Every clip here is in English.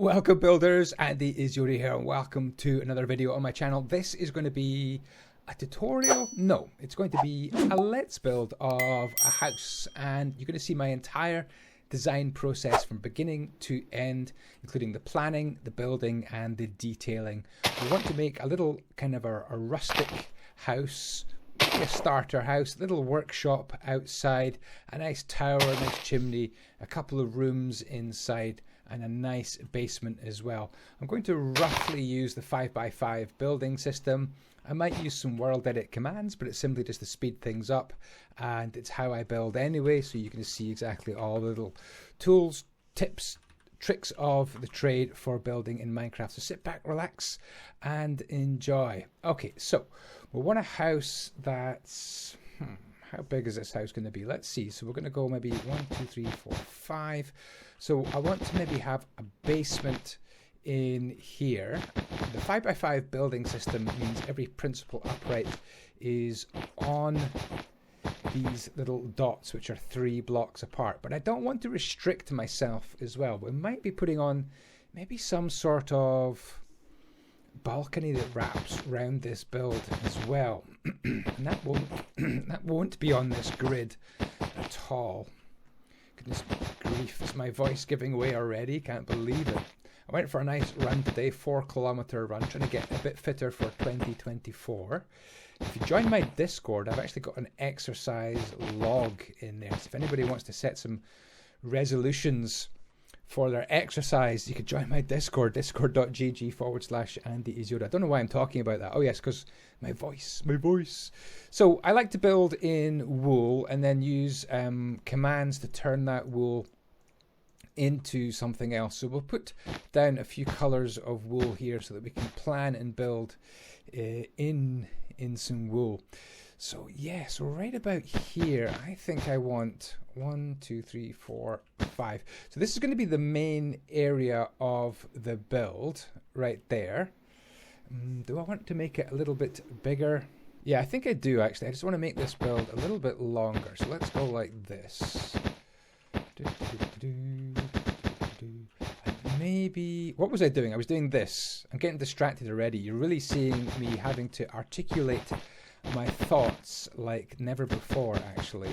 Welcome builders, Andyisyoda here and welcome to another video on my channel. This is going to be a tutorial, no, it's going to be a let's build of a house, and you're going to see my entire design process from beginning to end, including the planning, the building and the detailing. We want to make a little kind of a rustic house, a starter house, a little workshop outside, a nice tower, a nice chimney, a couple of rooms inside and a nice basement as well. I'm going to roughly use the 5x5 building system. I might use some world edit commands, but it's simply just to speed things up, and it's how I build anyway, so you can see exactly all the little tools, tips, tricks of the trade for building in Minecraft. So sit back, relax and enjoy. Okay, so we want a house that's how big is this house going to be? Let's see. So we're going to go maybe 1, 2, 3, 4, 5. So I want to maybe have a basement in here. The 5x5 building system means every principal upright is on these little dots, which are 3 blocks apart. But I don't want to restrict myself as well. We might be putting on maybe some sort of balcony that wraps around this build as well. And that won't be on this grid at all. Goodness grief, is my voice giving away already? Can't believe it. I went for a nice run today, 4-kilometer run, trying to get a bit fitter for 2024. If you join my Discord, I've actually got an exercise log in there. So if anybody wants to set some resolutions for their exercise, you could join my Discord, discord.gg/Andyisyoda. I don't know why I'm talking about that. Oh yes, because my voice. So I like to build in wool and then use commands to turn that wool into something else. So we'll put down a few colors of wool here so that we can plan and build in some wool. So yeah, so right about here, I think I want 1, 2, 3, 4, 5. So this is going to be the main area of the build right there. Do I want to make it a little bit bigger? Yeah, I think I do actually. I just want to make this build a little bit longer. So let's go like this. Maybe, what was I doing? I was doing this. I'm getting distracted already. You're really seeing me having to articulate my thoughts like never before, actually.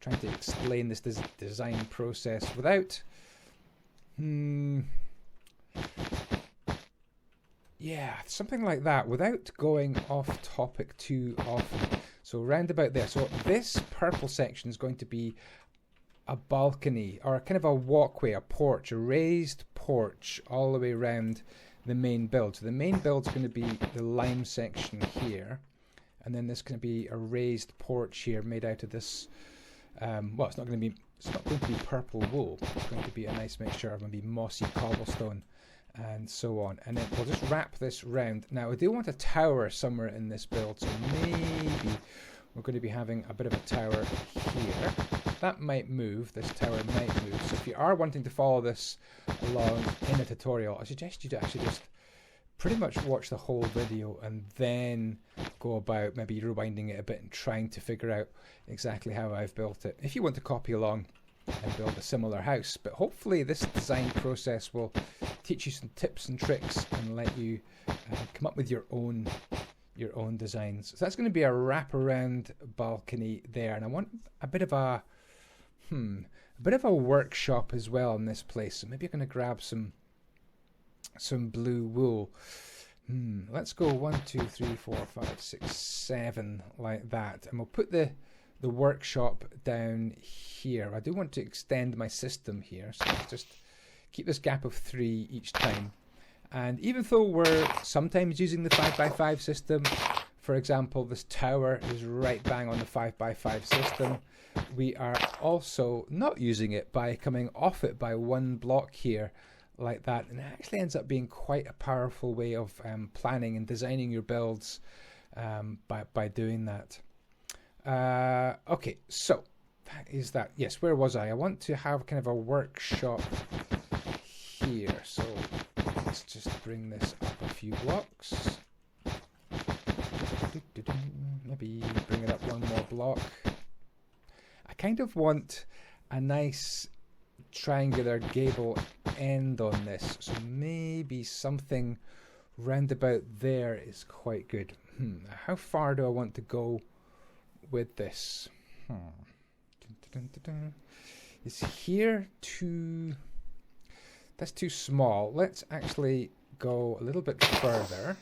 Trying to explain this design process without yeah, something like that, without going off topic too often. So round about there. So this purple section is going to be a balcony, or kind of a walkway, a porch, a raised porch all the way around the main build. So the main build is going to be the lime section here. And then there's going to be a raised porch here made out of this. Well, it's not going to be purple wool. It's going to be a nice mixture of maybe mossy cobblestone and so on. And then we'll just wrap this round. Now, I do want a tower somewhere in this build, so maybe we're going to be having a bit of a tower here. That might move. This tower might move. So if you are wanting to follow this along in a tutorial, I suggest you to actually just pretty much watch the whole video and then go about maybe rewinding it a bit and trying to figure out exactly how I've built it, if you want to copy along and build a similar house. But hopefully this design process will teach you some tips and tricks and let you come up with your own designs. So that's going to be a wraparound balcony there, and I want a bit of a workshop as well in this place. So maybe I'm going to grab some blue wool. Let's go 1, 2, 3, 4, 5, 6, 7 like that, and we'll put the workshop down here. I do want to extend my system here, so let's just keep this gap of 3 each time. And even though we're sometimes using the 5x5 system, for example, this tower is right bang on the 5x5 system, we are also not using it by coming off it by 1 block here like that, and it actually ends up being quite a powerful way of planning and designing your builds by doing that. Okay, so that is that. Yes, where was I? I want to have kind of a workshop here, so let's just bring this up a few blocks. Maybe bring it up 1 more block. I kind of want a nice triangular gable end on this, so maybe something round about there is quite good. How far do I want to go with this? Is here too... That's too small. Let's actually go a little bit further.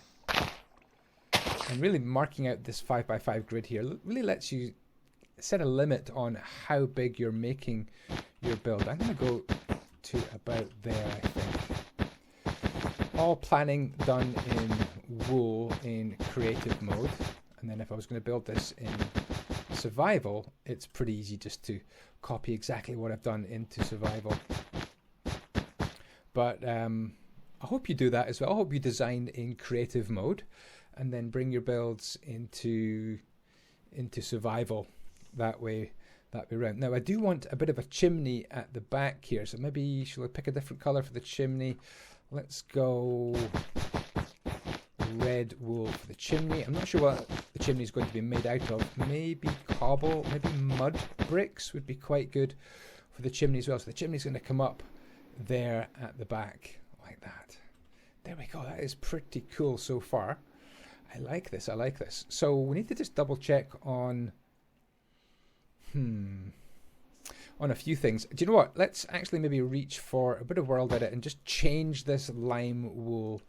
And really marking out this 5x5 grid here really lets you set a limit on how big you're making your build. I'm going to go to about there, I think. All planning done in wool in creative mode. And then if I was going to build this in survival, it's pretty easy just to copy exactly what I've done into survival. But I hope you do that as well. I hope you design in creative mode and then bring your builds into survival that way around. Now I do want a bit of a chimney at the back here, so maybe shall I pick a different color for the chimney? Let's go red wool for the chimney. I'm not sure what the chimney is going to be made out of. Maybe cobble, maybe mud bricks would be quite good for the chimney as well. So the chimney's going to come up there at the back like that. There we go. That is pretty cool so far. I like this. I like this. So we need to just double check on a few things. Do you know what? Let's actually maybe reach for a bit of world edit and just change this lime wool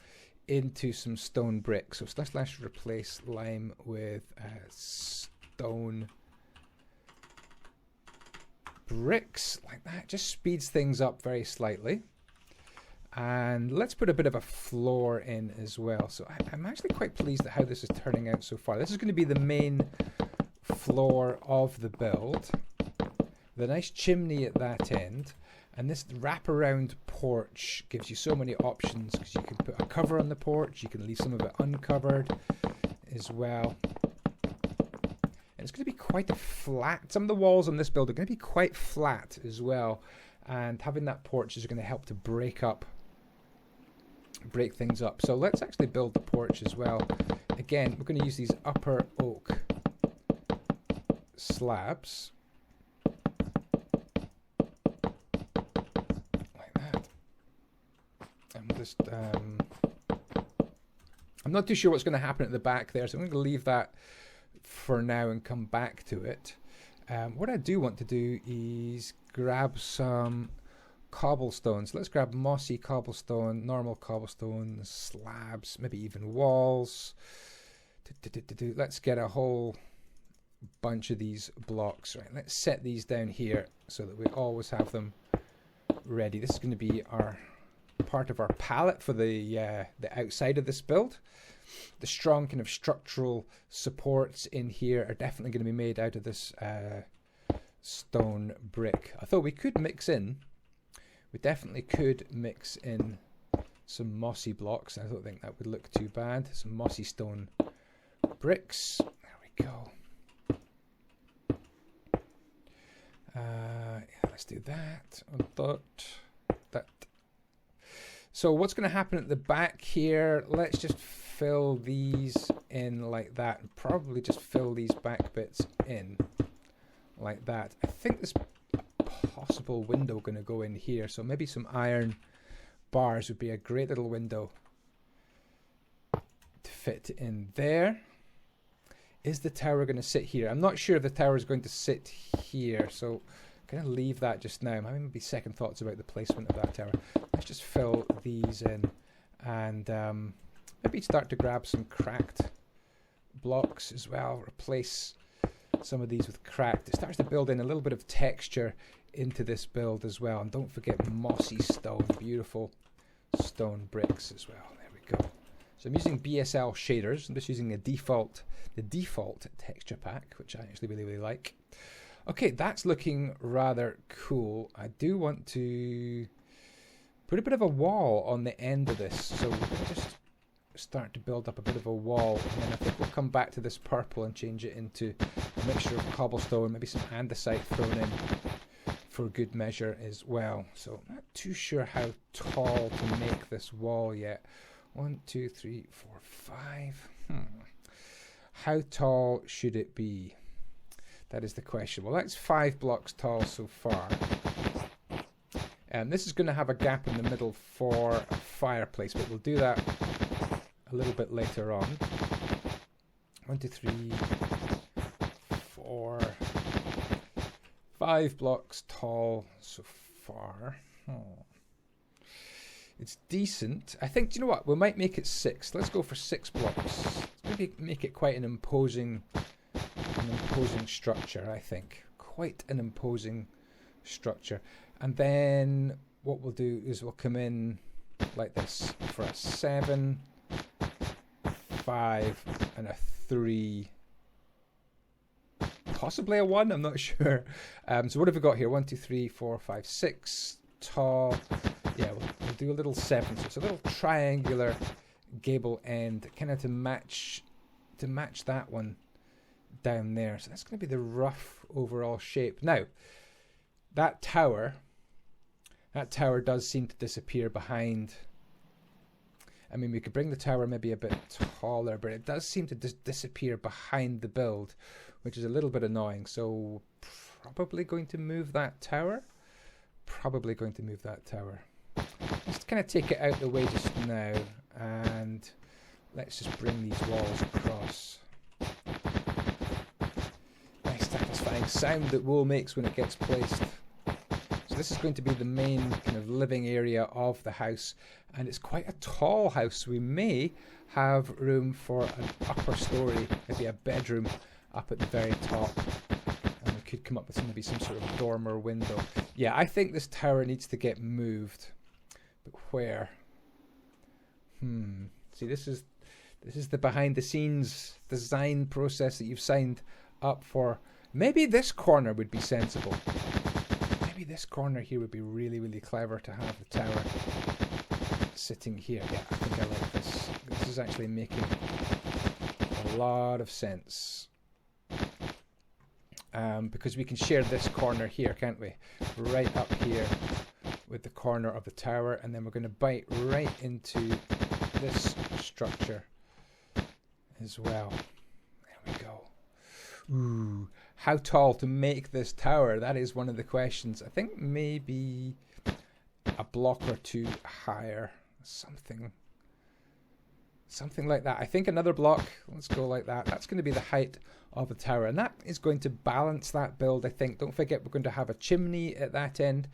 into some stone bricks. So let's replace lime with stone bricks like that. Just speeds things up very slightly. And let's put a bit of a floor in as well. So I'm actually quite pleased at how this is turning out so far. This is going to be the main floor of the build. The nice chimney at that end. And this wraparound porch gives you so many options because you can put a cover on the porch. You can leave some of it uncovered as well. And it's going to be quite a flat. Some of the walls on this build are going to be quite flat as well. And having that porch is going to help to break things up. So let's actually build the porch as well. Again, we're going to use these upper oak slabs like that. And we'll just I'm not too sure what's going to happen at the back there, so I'm going to leave that for now and come back to it. What I do want to do is grab some cobblestones. Let's grab mossy cobblestone, normal cobblestone, slabs, maybe even walls. Let's get a whole bunch of these blocks. Right, let's set these down here so that we always have them ready. This is going to be our part of our palette for the outside of this build. The strong kind of structural supports in here are definitely going to be made out of this stone brick. I thought we could mix in. We definitely could mix in some mossy blocks. I don't think that would look too bad. Some mossy stone bricks. There we go. Let's do that. That. So what's going to happen at the back here? Let's just fill these in like that, and probably just fill these back bits in like that. I think there's a possible window going to go in here, so maybe some iron bars would be a great little window to fit in there. Is the tower going to sit here? I'm not sure if the tower is going to sit here, so I'm going to leave that just now. I'm having maybe second thoughts about the placement of that tower. Let's just fill these in, and maybe start to grab some cracked blocks as well. Replace some of these with cracked. It starts to build in a little bit of texture into this build as well. And don't forget mossy stone, beautiful stone bricks as well. There we go. So I'm using BSL Shaders. I'm just using the default texture pack, which I actually really like. Okay, that's looking rather cool. I do want to put a bit of a wall on the end of this. So we're going to just start to build up a bit of a wall, and then I think we'll come back to this purple and change it into a mixture of cobblestone, maybe some andesite thrown in for good measure as well. So I'm not too sure how tall to make this wall yet. 1, 2, 3, 4, 5. How tall should it be? That is the question. Well, that's 5 blocks tall so far. This is going to have a gap in the middle for a fireplace, but we'll do that a little bit later on. 1, 2, 3, 4, 5 blocks tall so far. It's decent. I think, do you know what? We might make it 6. Let's go for 6 blocks. Maybe make it quite an imposing structure, I think. Quite an imposing structure. And then what we'll do is we'll come in like this for a 7, 5, and a 3. Possibly a 1, I'm not sure. So what have we got here? 1, 2, 3, 4, 5, 6. Tall. Yeah, we'll do a little 7. So it's a little triangular gable end, kind of to match that one down there. So that's going to be the rough overall shape. Now, that tower does seem to disappear behind. I mean, we could bring the tower maybe a bit taller, but it does seem to disappear behind the build, which is a little bit annoying. So probably going to move that tower. Just kind of take it out the way just now, and let's just bring these walls across. Nice satisfying sound that wool makes when it gets placed. So this is going to be the main kind of living area of the house, and it's quite a tall house. We may have room for an upper story, maybe a bedroom up at the very top. And we could come up with maybe some sort of dormer window. Yeah, I think this tower needs to get moved. But where? See, this is the behind the scenes design process that you've signed up for. Maybe this corner would be sensible. Maybe this corner here would be really, really clever to have the tower sitting here. Yeah, I think I like this. This is actually making a lot of sense. Because we can share this corner here, can't we? Right up here with the corner of the tower, and then we're going to bite right into this structure as well. There we go. Ooh, how tall to make this tower? That is one of the questions. I think maybe a block or 2 higher, something like that. I think another block. Let's go like that. That's going to be the height of the tower, and that is going to balance that build, I think. Don't forget, we're going to have a chimney at that end.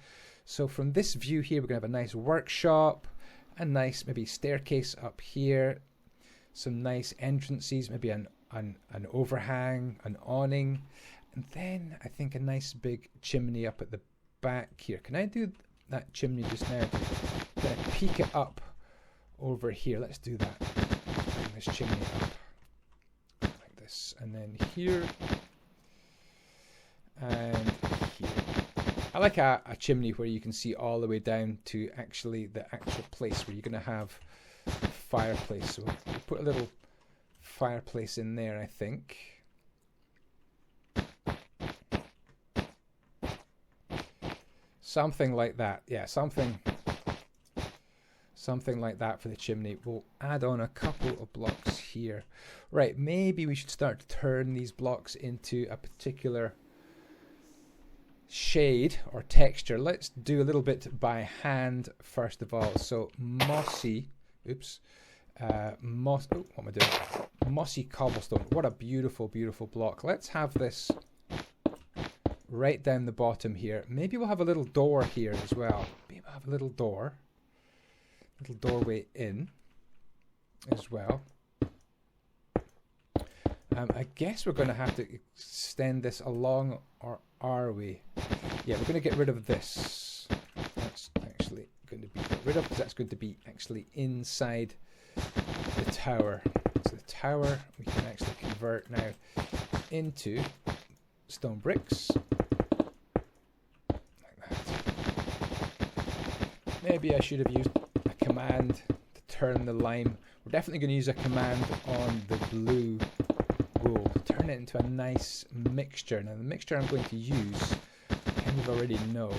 So from this view here, we're going to have a nice workshop, a nice maybe staircase up here, some nice entrances, maybe an overhang, an awning, and then I think a nice big chimney up at the back here. Can I do that chimney just now? Can I peek it up over here? Let's do that. Bring this chimney up like this, and then here and here. I like a chimney where you can see all the way down to actually the actual place where you're going to have a fireplace. So we'll put a little fireplace in there, I think. Something like that. Yeah, something like that for the chimney. We'll add on a couple of blocks here. Right, maybe we should start to turn these blocks into a particular shade or texture. Let's do a little bit by hand first of all. So mossy, what am I doing? Mossy cobblestone. What a beautiful, beautiful block. Let's have this right down the bottom here. Maybe we'll have a little door here as well. Maybe we'll have a little doorway in as well. I guess we're going to have to extend this along, or are we? Yeah, we're going to get rid of this. That's actually going to be got rid of, because that's going to be actually inside the tower. So the tower we can actually convert now into stone bricks. Like that. Maybe I should have used a command to turn the lime. We're definitely going to use a command on the blue wool to turn it into a nice mixture. Now the mixture I'm going to use, you kind of already know.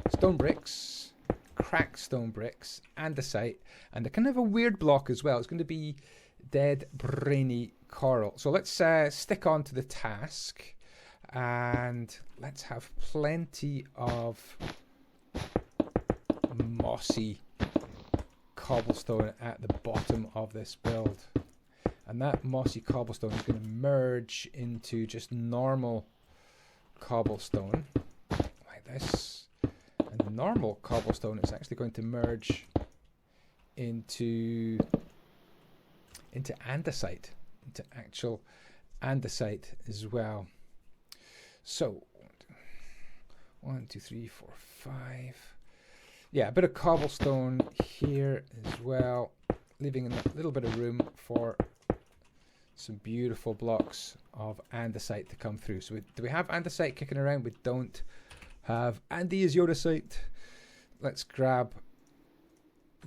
Stone bricks, cracked stone bricks, andesite, and a kind of a weird block as well. It's going to be dead brainy coral. So let's stick on to the task, and let's have plenty of mossy cobblestone at the bottom of this build. And that mossy cobblestone is going to merge into just normal cobblestone, like this. And the normal cobblestone is actually going to merge into andesite, into actual andesite as well. So 1, 2, 3, 4, 5. Yeah, a bit of cobblestone here as well, leaving a little bit of room for some beautiful blocks of andesite to come through. So do we have andesite kicking around? We don't have Andyisyoda. Let's grab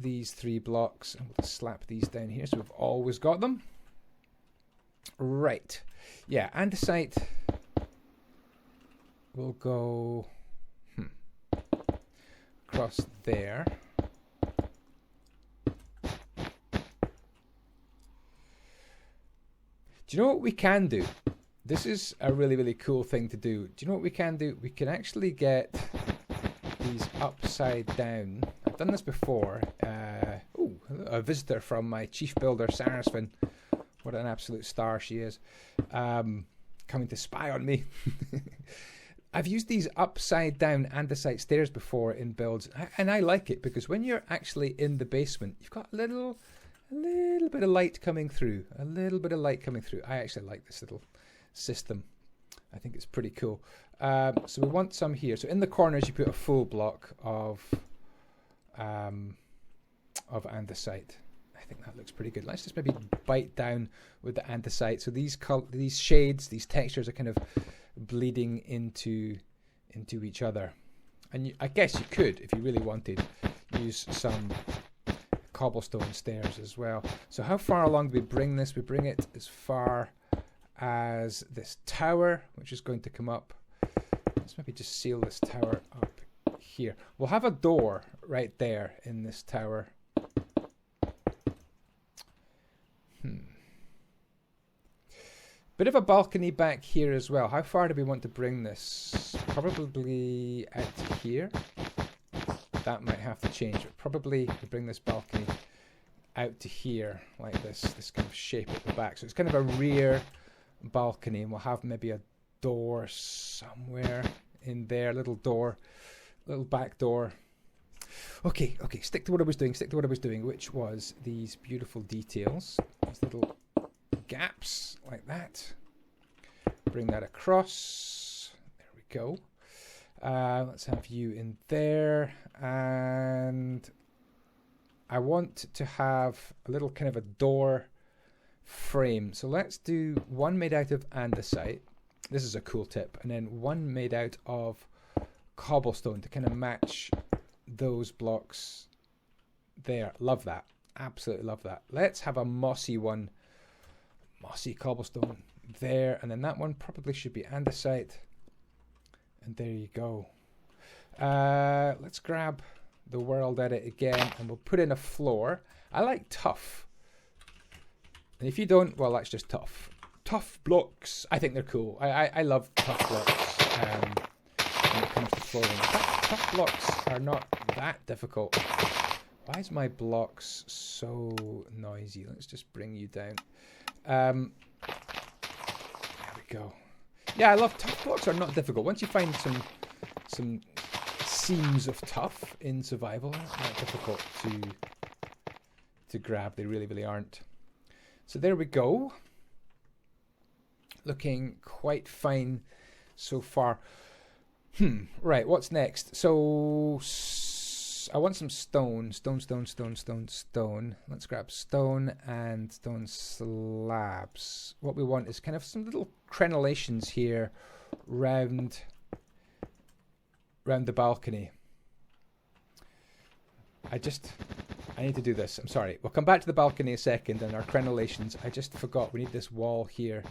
these 3 blocks and we'll slap these down here so we've always got them. Right. Yeah, andesite will go across there. Do you know what we can do? This is a really, really cool thing to do. Do you know what we can do? We can actually get these upside down. I've done this before. Oh, a visitor from my chief builder, Sarasvin. What an absolute star she is. Coming to spy on me. I've used these upside down andesite stairs before in builds, and I like it because when you're actually in the basement, you've got a little bit of light coming through. A little bit of light coming through. I actually like this little system. I think it's pretty cool. So we want some here. So in the corners, you put a full block of andesite. I think that looks pretty good. Let's just maybe bite down with the andesite. So these shades, these textures are kind of bleeding into each other. And I guess you could, if you really wanted, use some cobblestone stairs as well. So how far along do we bring this? We bring it as far as this tower, which is going to come up. Let's maybe just seal this tower up here. We'll have a door right there in this tower. Bit of a balcony back here as well. How far do we want to bring this? Probably out to here. That might have to change. But probably to bring this balcony out to here, like this kind of shape at the back. So it's kind of a rear balcony, and we'll have maybe a door somewhere in there, little back door. Okay, stick to what I was doing, which was these beautiful details, these little gaps like that. Bring that across. There we go. Let's have you in there, and I want to have a little kind of a door frame. So let's do one made out of andesite. This is a cool tip. And then one made out of cobblestone to kind of match those blocks there. Love that. Absolutely love that. Let's have a mossy one. Mossy cobblestone there. And then that one probably should be andesite. And there you go. Let's grab the world edit again and we'll put in a floor. I like tough. And if you don't, well, that's just tough. Tough blocks. I think they're cool. I love tough blocks when it comes to flooring. Tough blocks are not that difficult. Why is my blocks so noisy? Let's just bring you down. There we go. Yeah, I love tough blocks are not difficult. Once you find some seams of tough in survival, they're not difficult to grab. They really, really aren't. So there we go. Looking quite fine so far. Right, what's next? So I want some stone. Stone. Let's grab stone and stone slabs. What we want is kind of some little crenellations here round the balcony. I need to do this. I'm sorry. We'll come back to the balcony in a second and our crenellations. I just forgot we need this wall here.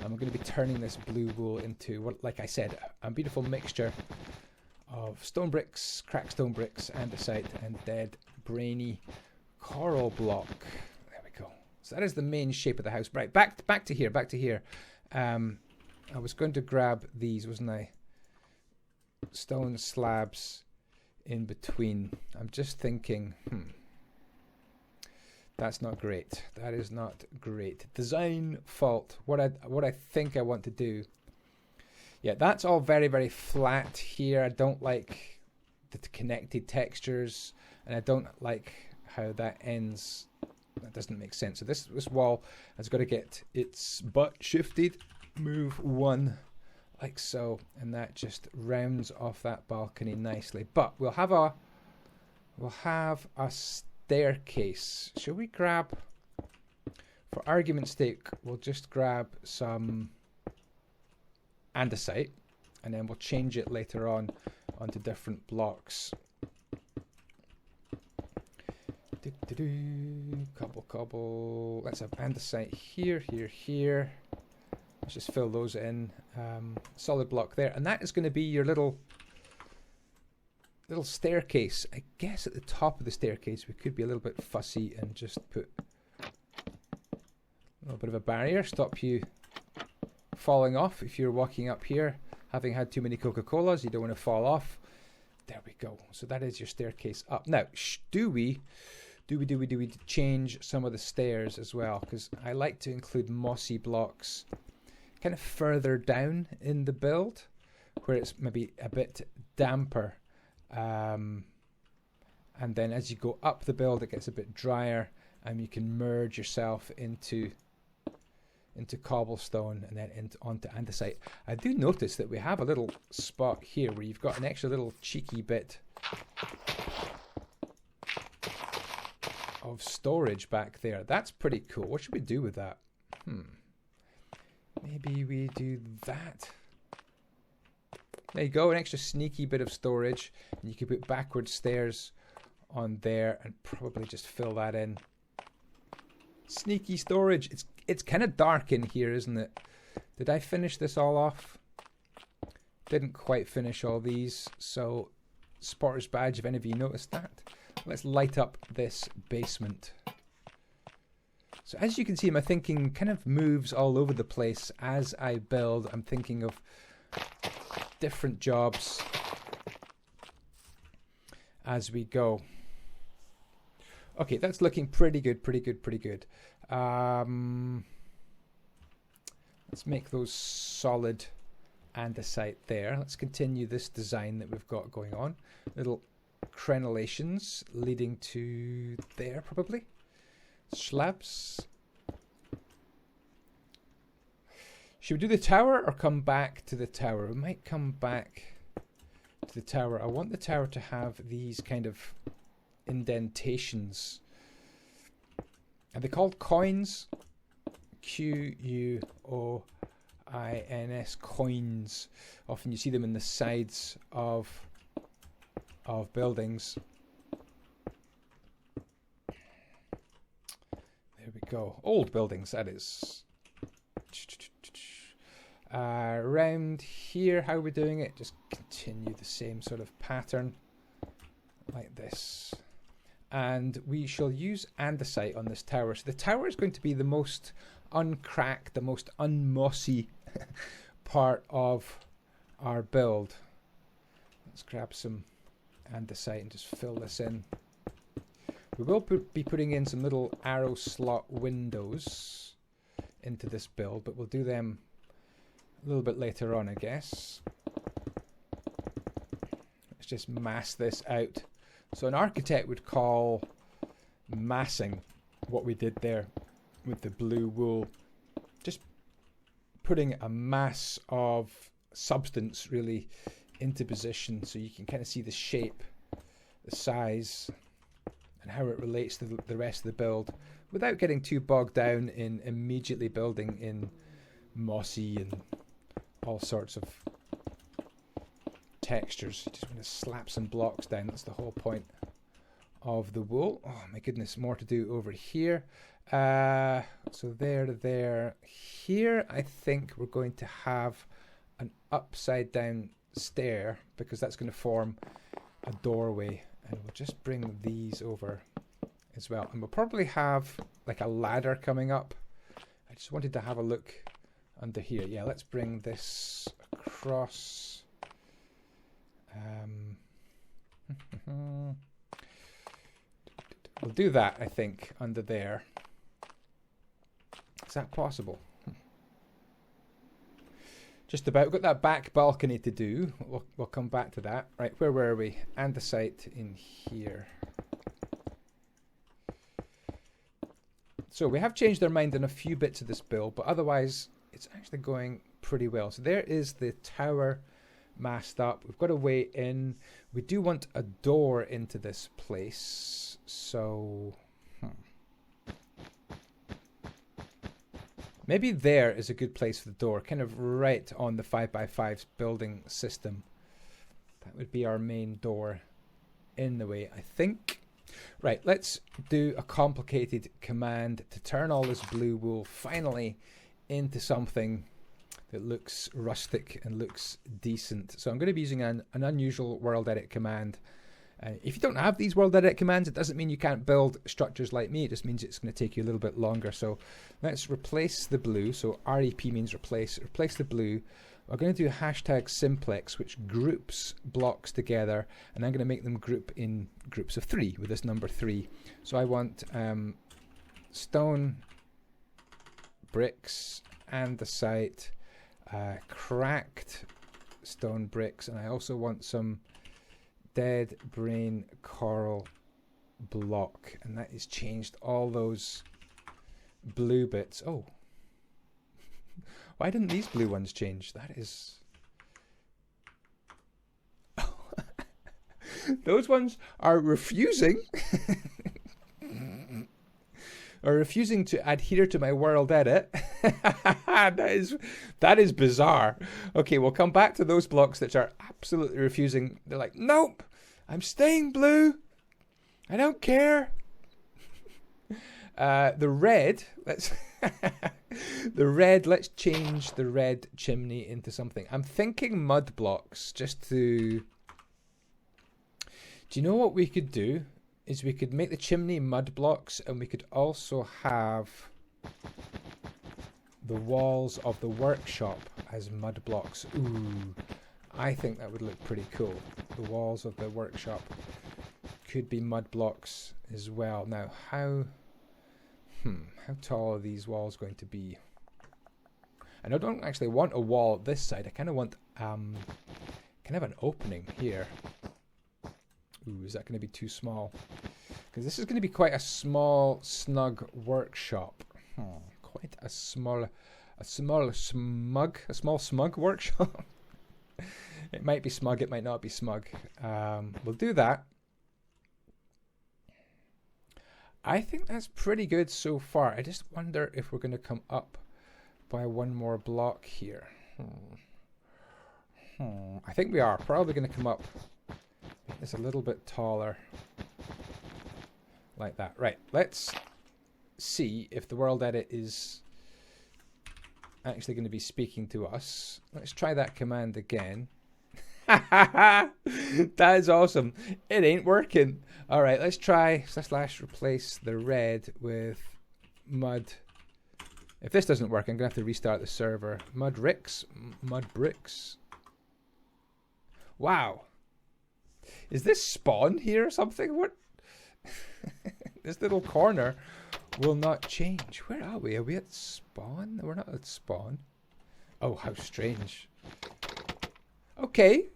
And we're going to be turning this blue wool into, what, like I said, a beautiful mixture of stone bricks, cracked stone bricks, andesite, and dead brainy coral block. There we go. So that is the main shape of the house. Right, back to here. I was going to grab these, wasn't I? Stone slabs in between. I'm just thinking, that's not great. That is not great. Design fault. What I think I want to do. Yeah, that's all very, very flat here. I don't like the connected textures, and I don't like how that ends. That doesn't make sense. So this wall has got to get its butt shifted. Move one, like so, and that just rounds off that balcony nicely. But we'll have a staircase. Shall we grab, for argument's sake, we'll just grab some andesite, and then we'll change it later on onto different blocks. Cobble. Let's have andesite here, here. Let's just fill those in. Solid block there, and that is going to be your little staircase. I guess at the top of the staircase we could be a little bit fussy and just put a little bit of a barrier, stop you falling off if you're walking up here having had too many Coca-Colas. You don't want to fall off. There we go. So that is your staircase up. Now, do we change some of the stairs as well? Because I like to include mossy blocks kind of further down in the build where it's maybe a bit damper. And then as you go up the build, it gets a bit drier, and you can merge yourself into cobblestone and then onto andesite. I do notice that we have a little spot here where you've got an extra little cheeky bit of storage back there. That's pretty cool. What should we do with that? Maybe we do that. There you go, an extra sneaky bit of storage, and you could put backward stairs on there and probably just fill that in. Sneaky storage. It's kind of dark in here, isn't it? Did I finish this all off? Didn't quite finish all these, so spotter's badge if any of you noticed that. Let's light up this basement. So as you can see, my thinking kind of moves all over the place as I build. I'm thinking of different jobs as we go. Okay, that's looking pretty good. Let's make those solid andesite there. Let's continue this design that we've got going on. Little crenellations leading to there probably. Slabs. Should we do the tower or come back to the tower? We might come back to the tower. I want the tower to have these kind of indentations. Are they called coins? Q-U-O-I-N-S, coins. Often you see them in the sides of buildings. There we go. Old buildings, that is. Around here, how are we doing it? Just continue the same sort of pattern like this. And we shall use andesite on this tower. So the tower is going to be the most uncracked, the most unmossy part of our build. Let's grab some andesite and just fill this in. We will be putting in some little arrow slot windows into this build, but we'll do them a little bit later on, I guess. Let's just mass this out. So an architect would call massing what we did there with the blue wool. Just putting a mass of substance really into position so you can kind of see the shape, the size, and how it relates to the rest of the build without getting too bogged down in immediately building in mossy and all sorts of textures. You just want to slap some blocks down. That's the whole point of the wool. Oh my goodness, more to do over here. So there to there. Here I think we're going to have an upside down stair because that's going to form a doorway, and we'll just bring these over as well, and we'll probably have like a ladder coming up. I just wanted to have a look under here. Yeah, let's bring this across. We'll do that, I think, under there. Is that possible? Just about. We've got that back balcony to do. We'll come back to that. Right, where were we? Andesite in here. So we have changed our mind on a few bits of this build, but otherwise it's actually going pretty well. So there is the tower masked up. We've got a way in. We do want a door into this place. So maybe there is a good place for the door, kind of right on the 5x5's building system. That would be our main door in the way, I think. Right, let's do a complicated command to turn all this blue wool finally into something that looks rustic and looks decent. So I'm going to be using an unusual world edit command. If you don't have these world edit commands, it doesn't mean you can't build structures like me. It just means it's going to take you a little bit longer. So let's replace the blue. So REP means replace. Replace the blue. We're going to do hashtag simplex, which groups blocks together, and I'm going to make them group in groups of 3 with this number 3. So I want stone bricks, andesite, cracked stone bricks, and I also want some dead brain coral block, and that is changed all those blue bits. Oh, why didn't these blue ones change? That is... Those ones are refusing to adhere to my world edit. that is bizarre. Okay, we'll come back to those blocks that are absolutely refusing. They're like, nope, I'm staying blue. I don't care. The red, let's let's change the red chimney into something. I'm thinking mud blocks, just to... Do you know what we could do? Is we could make the chimney mud blocks, and we could also have the walls of the workshop as mud blocks. Ooh, I think that would look pretty cool. The walls of the workshop could be mud blocks as well. Now, how tall are these walls going to be? And I don't actually want a wall this side. I kind of want kind of an opening here. Ooh, is that going to be too small? Because this is going to be quite a small, snug workshop. Quite a small smug workshop. It might be smug, it might not be smug. We'll do that. I think that's pretty good so far. I just wonder if we're going to come up by one more block here. I think we are probably going to come up it's a little bit taller like that. Right, let's see if the world edit is actually going to be speaking to us. Let's try that command again. That is awesome. It ain't working. All right, let's try / replace the red with mud. If this doesn't work, I'm going to have to restart the server. Mud bricks. Wow. Is this spawn here or something? What? This little corner will not change. Where are we? Are we at spawn? We're not at spawn. Oh, how strange. Okay.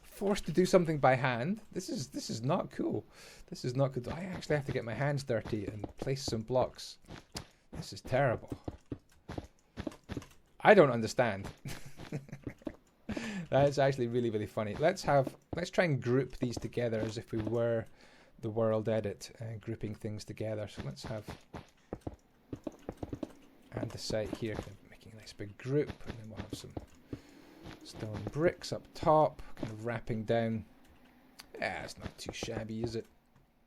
Forced to do something by hand. This is not cool. This is not good. I actually have to get my hands dirty and place some blocks. This is terrible. I don't understand. That is actually really, really funny. Let's try and group these together as if we were the world edit, grouping things together. So let's have andesite here, kind of making a nice big group, and then we'll have some stone bricks up top, kind of wrapping down. Yeah, it's not too shabby, is it?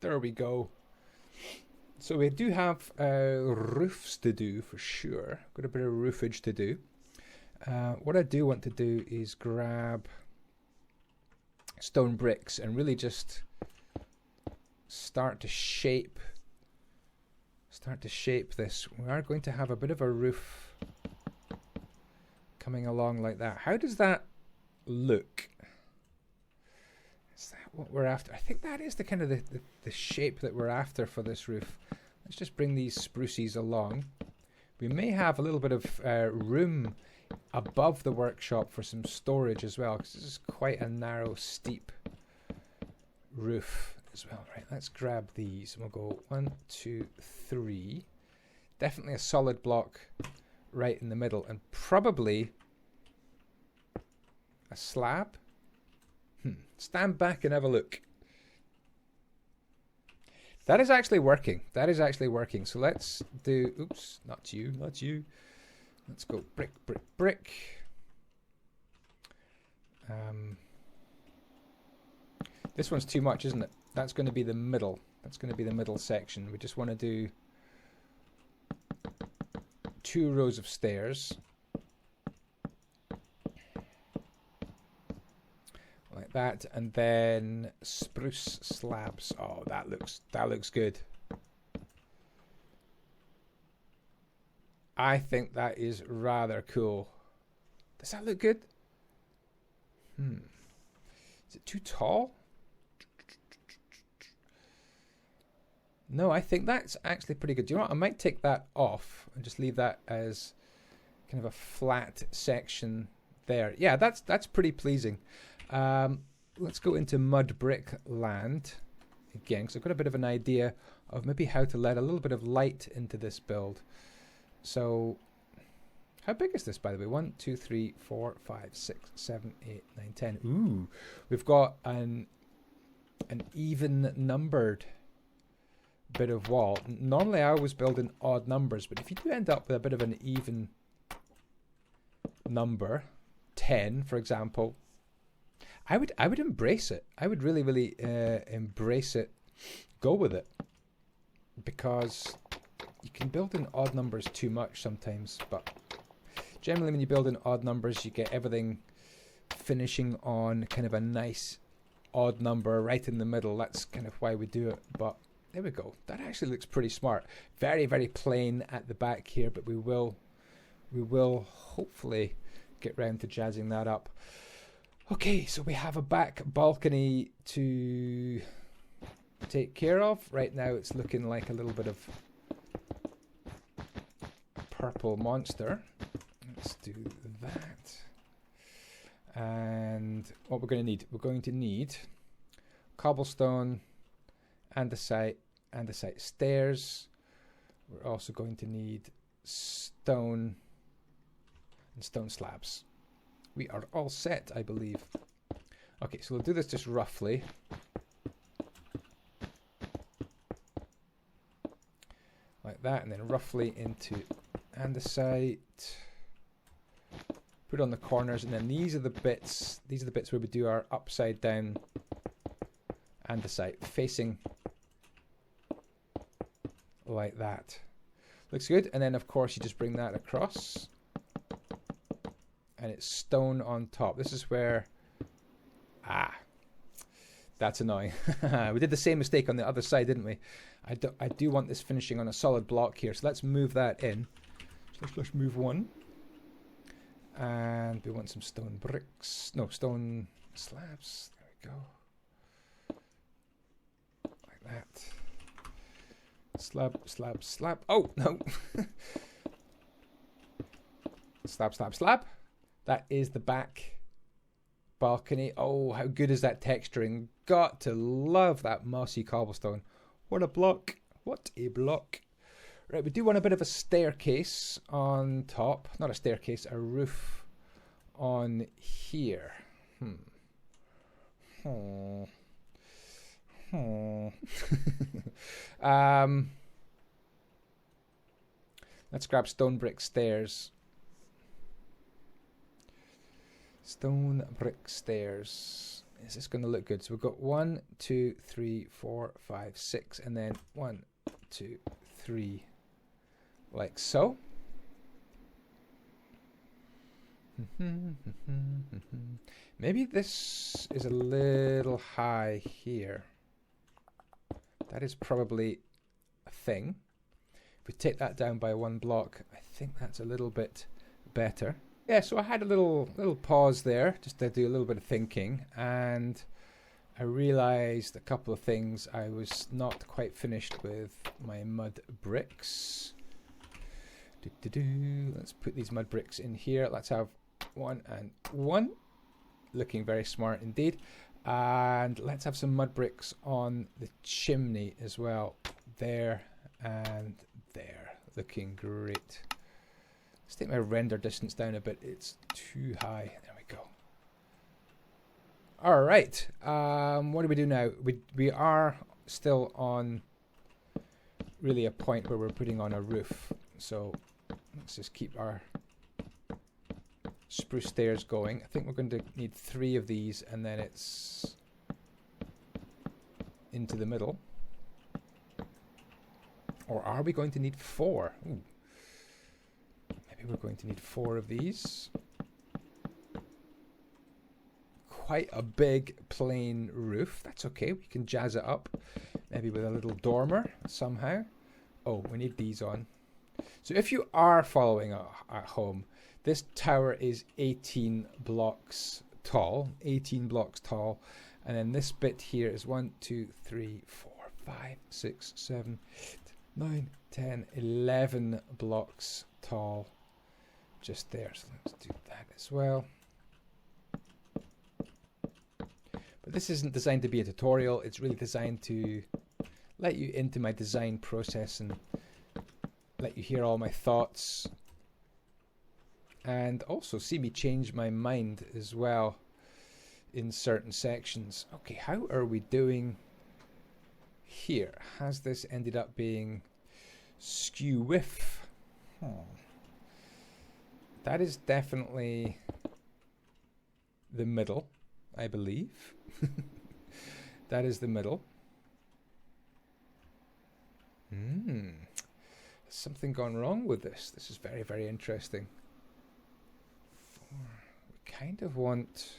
There we go. So we do have roofs to do for sure. Got a bit of roofage to do. What I do want to do is grab stone bricks and really just start to shape this. We are going to have a bit of a roof coming along like that. How does that look? Is that what we're after? I think that is the kind of the shape that we're after for this roof. Let's just bring these spruces along. We may have a little bit of room above the workshop for some storage as well, because this is quite a narrow, steep roof as well. Right, let's grab these and we'll go 1, 2, 3. Definitely a solid block right in the middle, and probably a slab. Stand back and have a look. That is actually working. That is actually working. So let's do, oops, not you, not you. Let's go brick, brick, brick. This one's too much, isn't it? That's going to be the middle. That's going to be the middle section. We just want to do 2 rows of stairs. Like that, and then spruce slabs. Oh, that looks good. I think that is rather cool. Does that look good? Is it too tall? No, I think that's actually pretty good. Do you know what? I might take that off and just leave that as kind of a flat section there. Yeah, that's pretty pleasing. Let's go into mud brick land again, because I've got a bit of an idea of maybe how to let a little bit of light into this build. So, how big is this, by the way? 1, 2, 3, 4, 5, 6, 7, 8, 9, 10. Ooh, we've got an even numbered bit of wall. Normally I always build in odd numbers, but if you do end up with a bit of an even number, 10 for example, I would embrace it. I would really embrace it, go with it, because you can build in odd numbers too much sometimes, but generally when you build in odd numbers you get everything finishing on kind of a nice odd number right in the middle. That's kind of why we do it. But there we go. That actually looks pretty smart. Very plain at the back here, but we will hopefully get round to jazzing that up. Okay, so we have a back balcony to take care of. Right now it's looking like a little bit of purple monster. Let's do that. And what we're going to need cobblestone, andesite stairs. We're also going to need stone and stone slabs. We are all set, I believe. Okay, so we'll do this just roughly. Like that, and then roughly into andesite. Put on the corners, and then these are the bits where we do our upside down andesite, facing like that. Looks good. And then of course you just bring that across, and it's stone on top. This is where, that's annoying. We did the same mistake on the other side, didn't we? I do want this finishing on a solid block here, so let's move that in. So let's move one. And we want some stone bricks. No, stone slabs. There we go. Like that. Slab, slab, slab. Oh, no. Slab, slab, slab. That is the back balcony. Oh, how good is that texturing? Got to love that mossy cobblestone. What a block. What a block. Right, we do want a bit of a staircase on top. Not a staircase, a roof on here. Let's grab stone brick stairs. Stone brick stairs. Is this going to look good? So we've got 1, 2, 3, 4, 5, 6, and then 1, 2, 3, like so. Maybe this is a little high here. That is probably a thing. If we take that down by 1 block, I think that's a little bit better. Yeah, so I had a little pause there just to do a little bit of thinking, and I realized a couple of things. I was not quite finished with my mud bricks. Let's put these mud bricks in here. Let's have 1 and 1. Looking very smart indeed. And let's have some mud bricks on the chimney as well. There and there. Looking great. Let's take my render distance down a bit. It's too high. There we go. All right. What do we do now? We are still on really a point where we're putting on a roof. So let's just keep our spruce stairs going. I think we're going to need 3 of these, and then it's into the middle. Or are we going to need 4? Ooh. Maybe we're going to need 4 of these. Quite a big plain roof. That's okay. We can jazz it up. Maybe with a little dormer somehow. Oh, we need these on. So if you are following at home, this tower is 18 blocks tall. 18 blocks tall. And then this bit here is 1, 2, 3, 4, 5, 6, 7, 8, 9, 10, 11 blocks tall. Just there. So let's do that as well. But this isn't designed to be a tutorial. It's really designed to let you into my design process and let you hear all my thoughts. And also see me change my mind as well in certain sections. Okay, how are we doing here? Has this ended up being skew whiff? That is definitely the middle, I believe. That is the middle. Has something gone wrong with this? This is very, very interesting. We kind of want...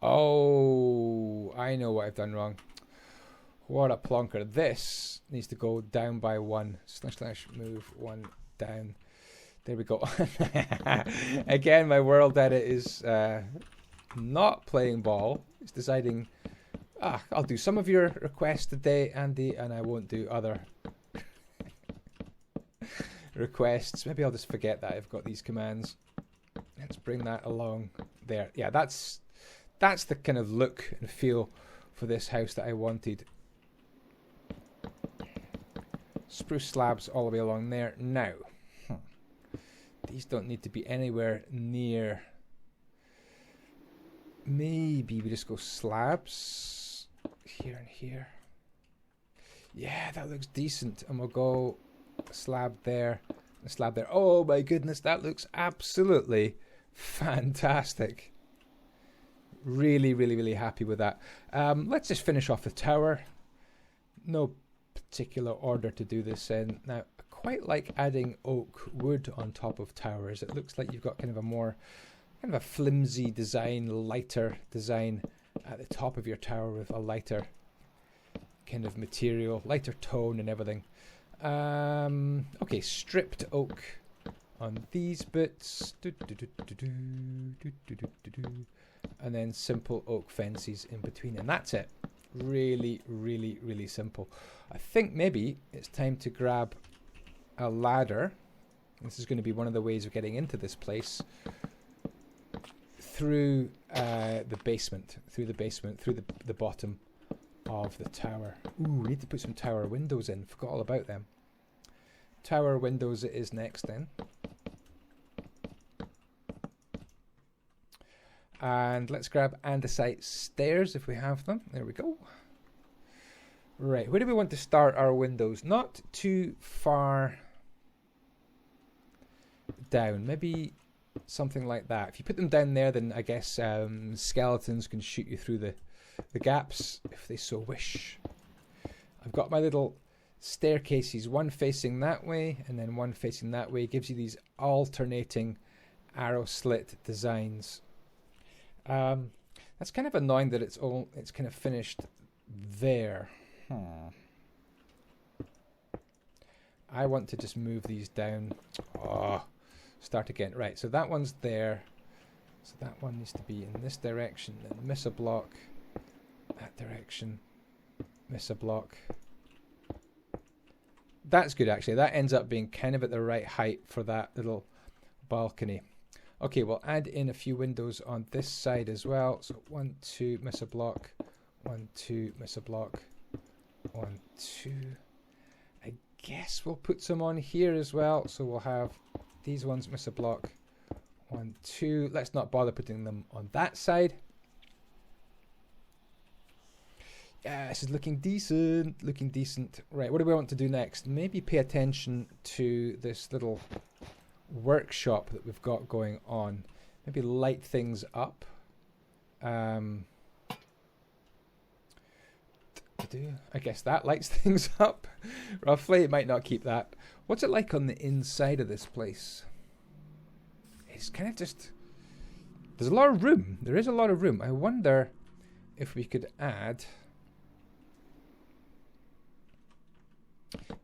Oh, I know what I've done wrong. What a plonker. This needs to go down by 1. / move 1 down. There we go. Again, my world edit is not playing ball. It's deciding, I'll do some of your requests today, Andy, and I won't do other requests. Maybe I'll just forget that I've got these commands. Let's bring that along there. Yeah, that's the kind of look and feel for this house that I wanted. Spruce slabs all the way along there. Now, these don't need to be anywhere near. Maybe we just go slabs here and here. Yeah, that looks decent. And we'll go a slab there, a slab there. Oh my goodness, that looks absolutely fantastic. Really, really, really happy with that. Let's just finish off the tower. No particular order to do this in. Now, I quite like adding oak wood on top of towers. It looks like you've got kind of a flimsy design, lighter design at the top of your tower with a lighter kind of material, lighter tone and everything. Okay, stripped oak on these bits. And then simple oak fences in between. And that's it. Really, really, really simple. I think maybe it's time to grab a ladder. This is going to be one of the ways of getting into this place. Through the basement, through the bottom of the tower. Ooh, we need to put some tower windows in. Forgot all about them. Tower windows it is next then. And let's grab andesite stairs if we have them. There we go. Right, where do we want to start our windows? Not too far down. Maybe something like that. If you put them down there, then I guess skeletons can shoot you through the gaps if they so wish. I've got my little staircases, one facing that way and then one facing that way. It gives you these alternating arrow slit designs. That's kind of annoying that it's kind of finished there. I want to just move these down. Start again. Right, so that one's there. So that one needs to be in this direction, then miss a block, that direction, miss a block. That's good actually. That ends up being kind of at the right height for that little balcony. Okay, we'll add in a few windows on this side as well. So 1, 2, miss a block, 1, 2, miss a block, 1, 2. I guess we'll put some on here as well. So we'll have these ones miss a block, 1, 2. Let's not bother putting them on that side. Yeah, this is looking decent, looking decent. Right, what do we want to do next? Maybe pay attention to this little workshop that we've got going on. Maybe light things up. I guess that lights things up. Roughly, it might not keep that. What's it like on the inside of this place? It's kind of just... There's a lot of room. There is a lot of room. I wonder if we could add...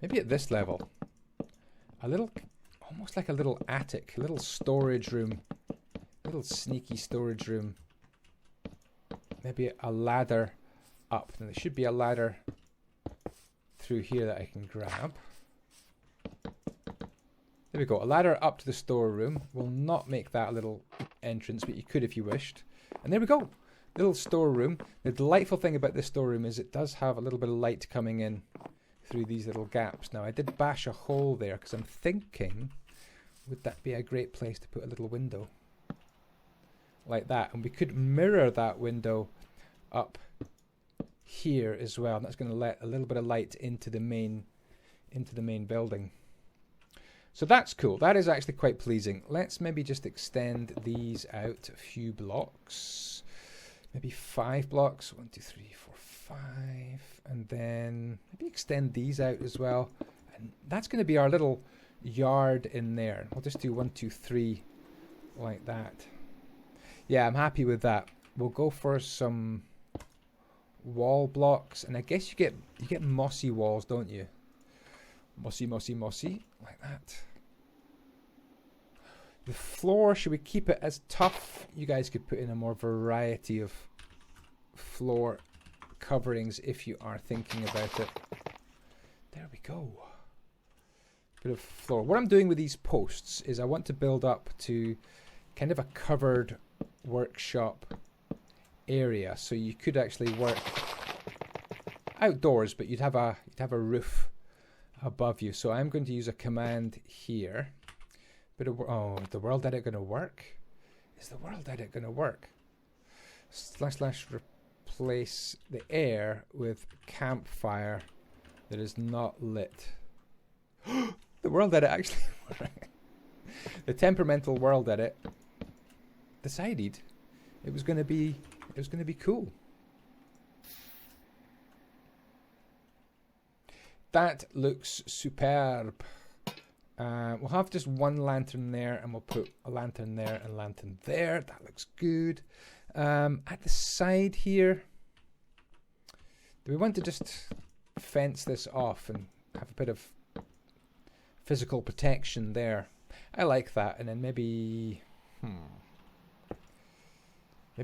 Maybe at this level. A little... Almost like a little attic. A little storage room. A little sneaky storage room. Maybe a ladder up. Now there should be a ladder through here that I can grab. There we go. A ladder up to the storeroom. We'll not make that a little entrance, but you could if you wished. And there we go. Little storeroom. The delightful thing about this storeroom is it does have a little bit of light coming in through these little gaps. Now I did bash a hole there because I'm thinking, would that be a great place to put a little window like that? And we could mirror that window up here as well. And that's going to let a little bit of light into the main building. So that's cool. That is actually quite pleasing. Let's maybe just extend these out a few blocks. Maybe 5 blocks. 1, 2, 3, 4, 5. And then maybe extend these out as well. And that's going to be our little yard in there. We'll just do 1, 2, 3 like that. Yeah, I'm happy with that. We'll go for some wall blocks. And I guess you get mossy walls, don't you? Mossy, mossy, mossy. Like that. The floor, should we keep it as tough? You guys could put in a more variety of floor coverings if you are thinking about it. There we go. Bit of floor. What I'm doing with these posts is I want to build up to kind of a covered workshop area. So you could actually work outdoors, but you'd have a roof above you. So I'm going to use a command here. Oh, is the world edit going to work? Is the world edit going to work? / replace the air with campfire that is not lit. The world edit actually worked. The temperamental world edit decided it was going to be cool. That looks superb. We'll have just one lantern there, and we'll put a lantern there and a lantern there. That looks good. At the side here, do we want to just fence this off and have a bit of physical protection there? I like that. And then maybe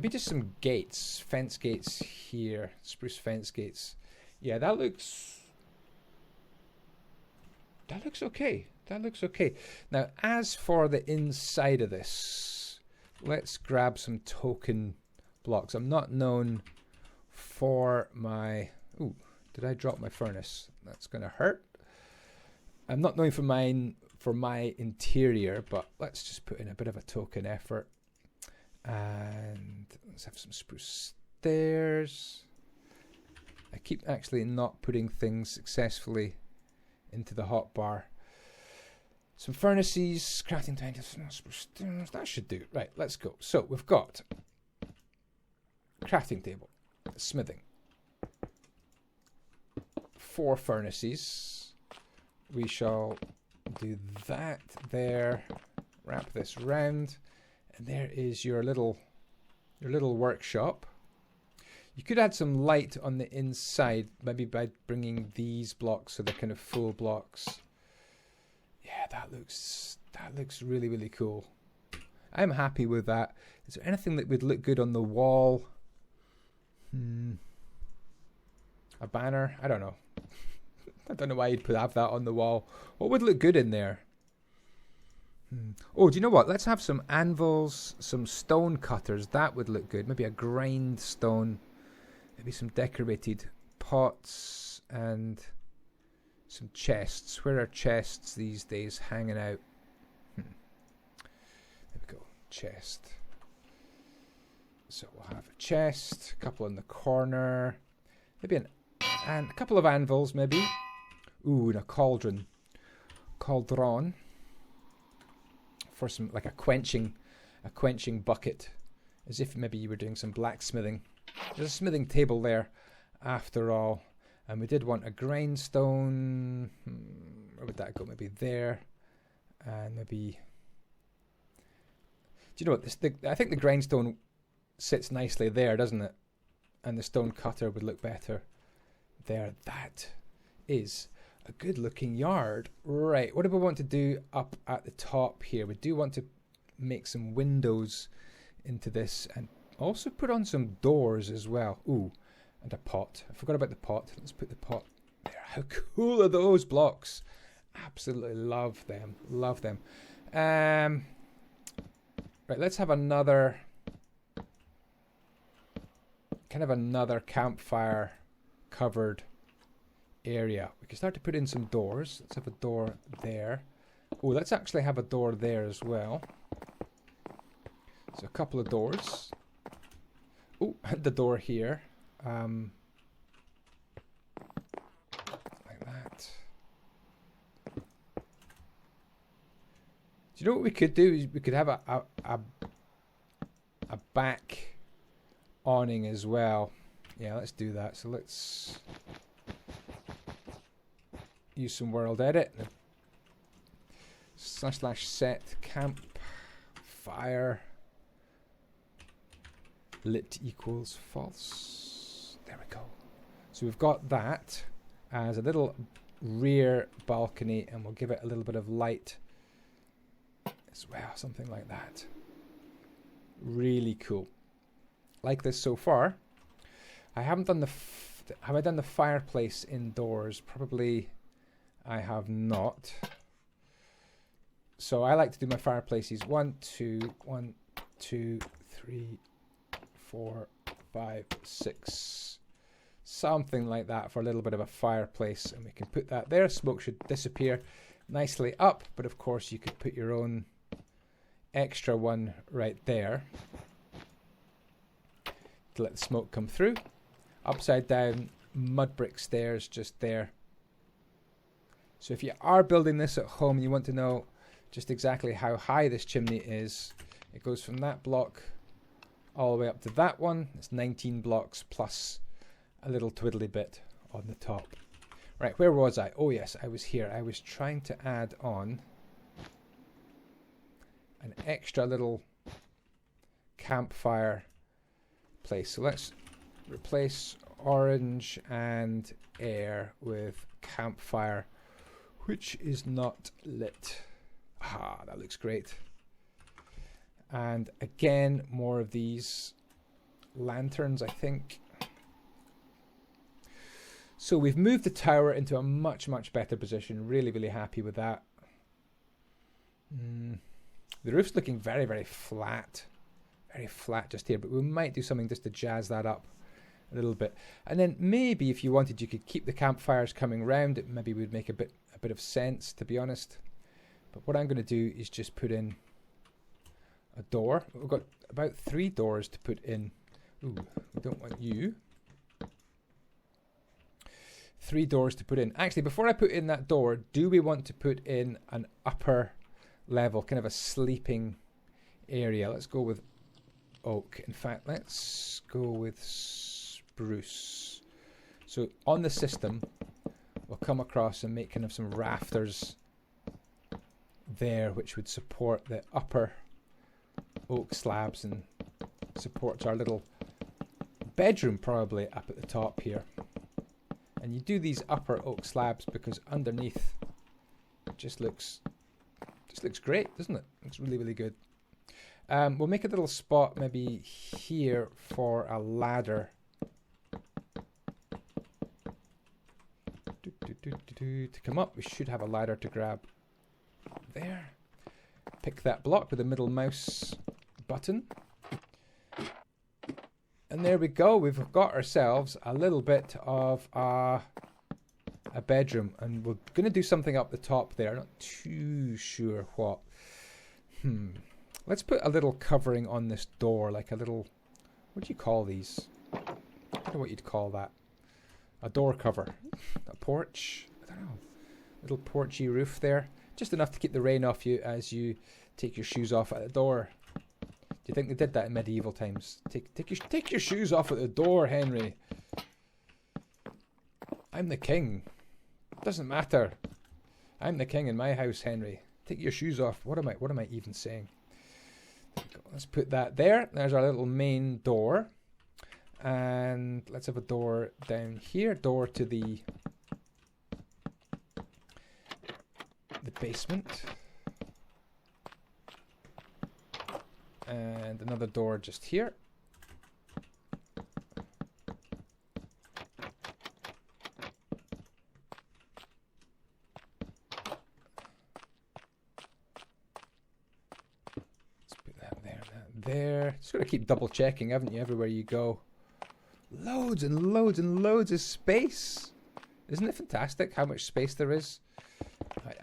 just some gates, fence gates here, spruce fence gates. Yeah, that looks okay. That looks okay. Now, as for the inside of this, let's grab some token blocks. I'm not known for my... Ooh, did I drop my furnace? That's going to hurt. I'm not known for my interior, but let's just put in a bit of a token effort. And let's have some spruce stairs. I keep actually not putting things successfully into the hotbar. Some furnaces, crafting tables, that should do. Right, let's go. So we've got crafting table, smithing, 4 furnaces. We shall do that there. Wrap this round, and there is your little workshop. You could add some light on the inside, maybe by bringing these blocks so they're kind of full blocks. Yeah, that looks really, really cool. I'm happy with that. Is there anything that would look good on the wall? A banner? I don't know. I don't know why you'd have that on the wall. What would look good in there? Oh, do you know what? Let's have some anvils, some stone cutters. That would look good. Maybe a grindstone. Maybe some decorated pots and some chests. Where are chests these days hanging out? There we go. Chest. So we'll have a chest, a couple in the corner. Maybe and a couple of anvils, maybe. Ooh, and a cauldron. Cauldron. For some, like a quenching bucket. As if maybe you were doing some blacksmithing. There's a smithing table there, after all. And we did want a grindstone. Where would that go? Maybe there. And maybe... Do you know what? I think the grindstone sits nicely there, doesn't it? And the stone cutter would look better there. That is a good looking yard. Right, what do we want to do up at the top here? We do want to make some windows into this and also put on some doors as well. Ooh, and a pot. I forgot about the pot. Let's put the pot there. How cool are those blocks? Absolutely love them. Love them. Right, let's have another campfire covered area. We can start to put in some doors. Let's have a door there. Oh, let's actually have a door there as well. So a couple of doors. Oh, the door here. Like that. Do you know what we could do? Is we could have a back awning as well. Yeah, let's do that. So let's use some world edit. / set campfire lit equals false. There we go. So we've got that as a little rear balcony, and we'll give it a little bit of light as well, something like that. Really cool. Like this so far. I haven't done have I done the fireplace indoors? Probably I have not. So I like to do my fireplaces 1, 2, 1, 2, 3, 4, 5, 6. Something like that for a little bit of a fireplace. And we can put that there. Smoke should disappear nicely up. But of course you could put your own extra one right there to let the smoke come through. Upside down mud brick stairs just there. So if you are building this at home and you want to know just exactly how high this chimney is, it goes from that block all the way up to that one. It's 19 blocks plus a little twiddly bit on the top. Right, where was I? Oh yes, I was here. I was trying to add on an extra little campfire place. So let's replace orange and air with campfire, which is not lit. Ah, that looks great. And again, more of these lanterns, I think. So we've moved the tower into a much, much better position. Really, really happy with that. The roof's looking very, very flat. Very flat just here, but we might do something just to jazz that up a little bit. And then maybe if you wanted, you could keep the campfires coming round. It maybe would make a bit of sense, to be honest. But what I'm going to do is just put in a door. We've got about 3 doors to put in. Ooh, we don't want you. 3 doors to put in. Actually, before I put in that door, do we want to put in an upper level, kind of a sleeping area? Let's go with oak. In fact, let's go with spruce. So on the system, we'll come across and make kind of some rafters there, which would support the upper oak slabs and supports our little bedroom probably up at the top here. And you do these upper oak slabs because underneath it just looks great, doesn't it? Looks really, really good. We'll make a little spot maybe here for a ladder. To come up, we should have a ladder to grab. There. Pick that block with the middle mouse button. And there we go. We've got ourselves a little bit of a bedroom. And we're going to do something up the top there. Not too sure what. Let's put a little covering on this door. Like a little... What do you call these? I don't know what you'd call that. A door cover. A porch. I don't know. Little porchy roof there. Just enough to keep the rain off you as you take your shoes off at the door. Do you think they did that in medieval times? Take your shoes off at the door, Henry. I'm the king. Doesn't matter. I'm the king in my house, Henry. Take your shoes off. What am I even saying? Let's put that there. There's our little main door. And let's have a door down here. Door to the basement. And another door just here. Let's put that there, that there. Just got to keep double checking, haven't you, everywhere you go. Loads and loads and loads of space. Isn't it fantastic how much space there is?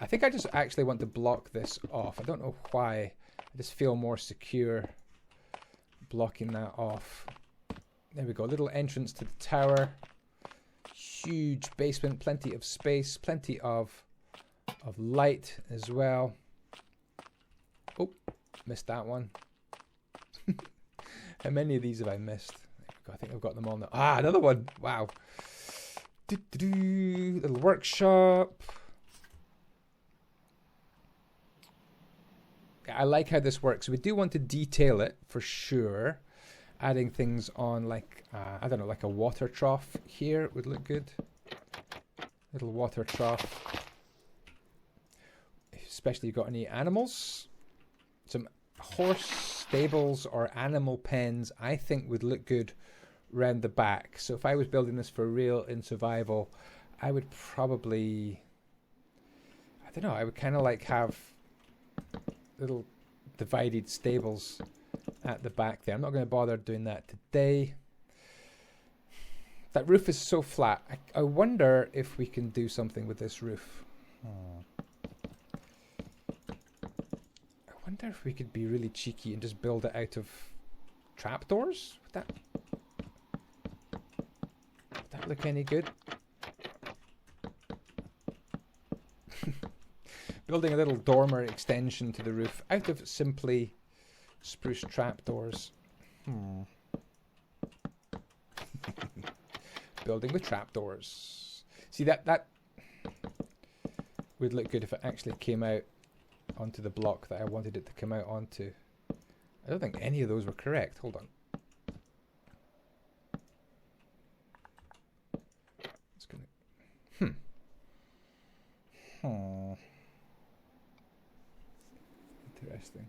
I think I just actually want to block this off. I don't know why. I just feel more secure blocking that off. There we go. Little entrance to the tower. Huge basement. Plenty of space. Plenty of light as well. Oh, missed that one. How many of these have I missed? I think I've got them all now. Ah, another one. Wow. Little workshop. I like how this works. We do want to detail it for sure. Adding things on like, I don't know, like a water trough here would look good. Little water trough. Especially if you've got any animals. Some horse stables or animal pens I think would look good round the back. So if I was building this for real in survival, I would probably, I don't know, I would kind of like have little divided stables at the back there. I'm not going to bother doing that today. That roof is so flat. I wonder if we can do something with this roof. I wonder if we could be really cheeky and just build it out of trapdoors. Would that look any good? Building a little dormer extension to the roof out of simply spruce trapdoors. Building with trapdoors. See, that would look good if it actually came out onto the block that I wanted it to come out onto. I don't think any of those were correct. Hold on. It's gonna. Interesting.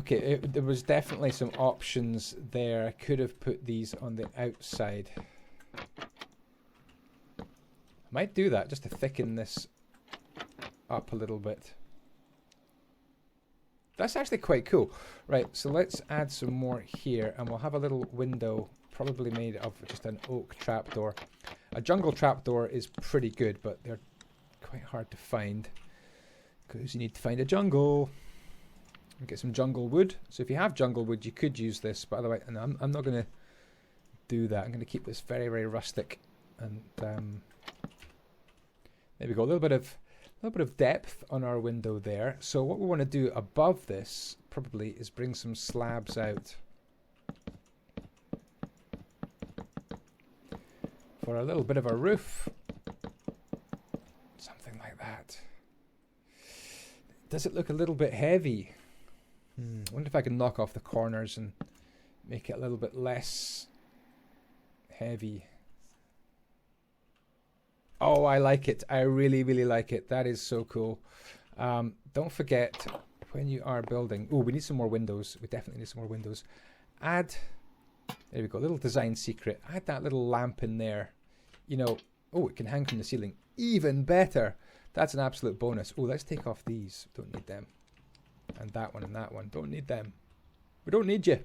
Okay, there was definitely some options there. I could have put these on the outside. I might do that just to thicken this up a little bit. That's actually quite cool. Right, so let's add some more here, and we'll have a little window probably made of just an oak trapdoor. A jungle trapdoor is pretty good, but they're quite hard to find because you need to find a jungle. And get some jungle wood. So if you have jungle wood, you could use this. By the way, and I'm not going to do that. I'm going to keep this very, very rustic. And there we go. A little bit of depth on our window there. So what we want to do above this probably is bring some slabs out for a little bit of a roof. Something like that. Does it look a little bit heavy? I wonder if I can knock off the corners and make it a little bit less heavy. Oh, I like it. I really, really like it. That is so cool. Don't forget when you are building. Oh, we need some more windows. We definitely need some more windows. Add, there we go, little design secret. Add that little lamp in there. You know, oh, it can hang from the ceiling. Even better. That's an absolute bonus. Oh, let's take off these. Don't need them. And that one and that one. Don't need them. We don't need you.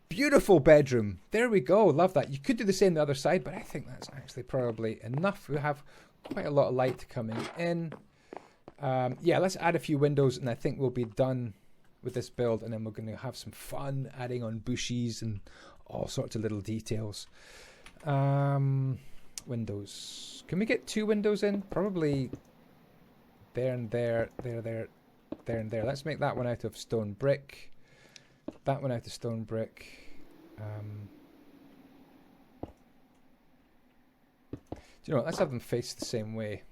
Beautiful bedroom. There we go. Love that. You could do the same the other side, but I think that's actually probably enough. We have quite a lot of light coming in. Yeah, let's add a few windows and I think we'll be done with this build, and then we're going to have some fun adding on bushes and all sorts of little details. Windows. Can we get 2 windows in? Probably there and there, there and there. Let's make that one out of stone brick. That one out of stone brick. Do you know what? Let's have them face the same way.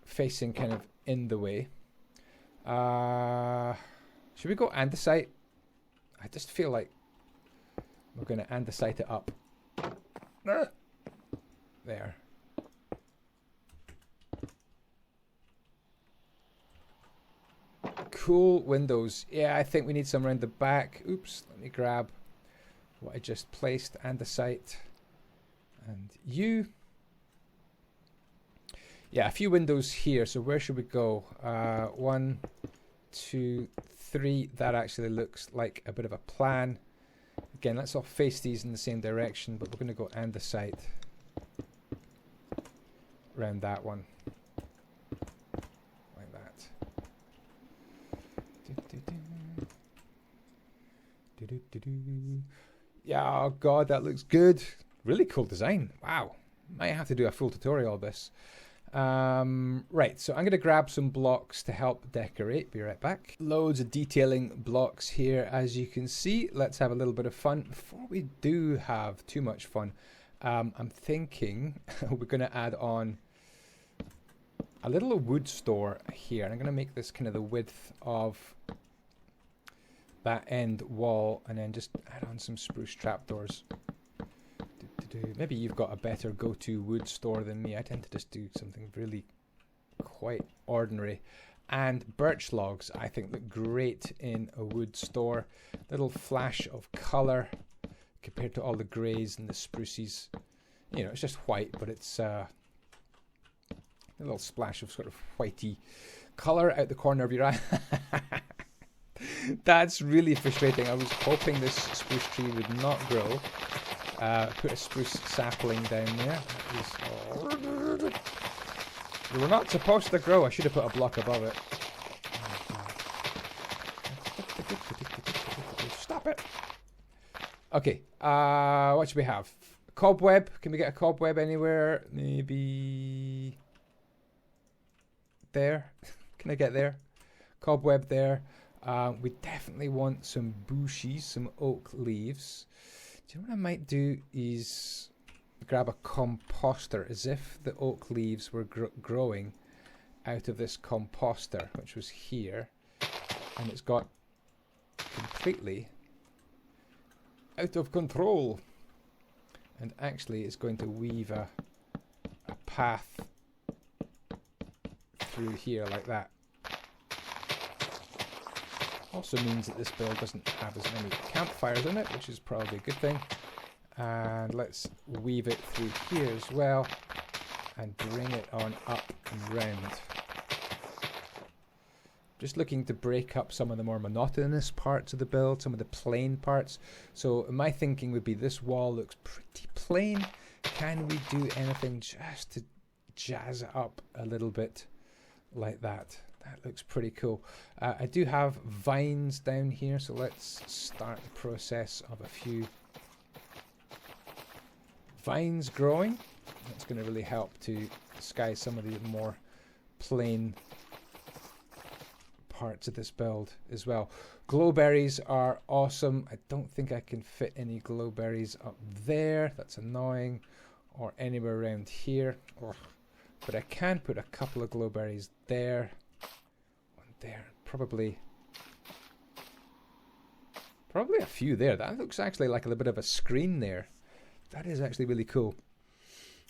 Facing kind of in the way. Should we go andesite? I just feel like we're going to andesite it up. There. Cool windows. Yeah, I think we need some around the back. Oops, let me grab what I just placed. Andesite. And you. Yeah, a few windows here. So where should we go? 1, 2, 3. That actually looks like a bit of a plan. Again, let's all face these in the same direction, but we're going to go andesite around that one. Like that. Yeah, oh god, that looks good. Really cool design. Wow. Might have to do a full tutorial of this. Right, so I'm going to grab some blocks to help decorate. Be right back. Loads of detailing blocks here, as you can see. Let's have a little bit of fun. Before we do have too much fun, I'm thinking we're going to add on a little wood store here. And I'm going to make this kind of the width of that end wall, and then just add on some spruce trapdoors. Maybe you've got a better go-to wood store than me. I tend to just do something really quite ordinary. And birch logs, I think, look great in a wood store. Little flash of colour compared to all the greys and the spruces. You know, it's just white, but it's a little splash of sort of whitey colour out the corner of your eye. That's really frustrating. I was hoping this spruce tree would not grow. Put a spruce sapling down there. They were not supposed to grow. I should have put a block above it. Stop it. Okay. What should we have? Cobweb. Can we get a cobweb anywhere? Maybe there. Can I get there? Cobweb there. We definitely want some bushes, some oak leaves. Do you know what I might do is grab a composter, as if the oak leaves were growing out of this composter, which was here, and it's got completely out of control. And actually it's going to weave a path through here like that. Also means that this build doesn't have as many campfires in it, which is probably a good thing. And let's weave it through here as well and bring it on up and round. Just looking to break up some of the more monotonous parts of the build, some of the plain parts. So my thinking would be this wall looks pretty plain. Can we do anything just to jazz it up a little bit like that? That looks pretty cool. I do have vines down here, so let's start the process of a few vines growing. That's going to really help to disguise some of the more plain parts of this build as well. Glowberries are awesome. I don't think I can fit any glowberries up there. That's annoying. Or anywhere around here. Ugh. But I can put a couple of glowberries there. There, probably a few there. That looks actually like a little bit of a screen there. That is actually really cool.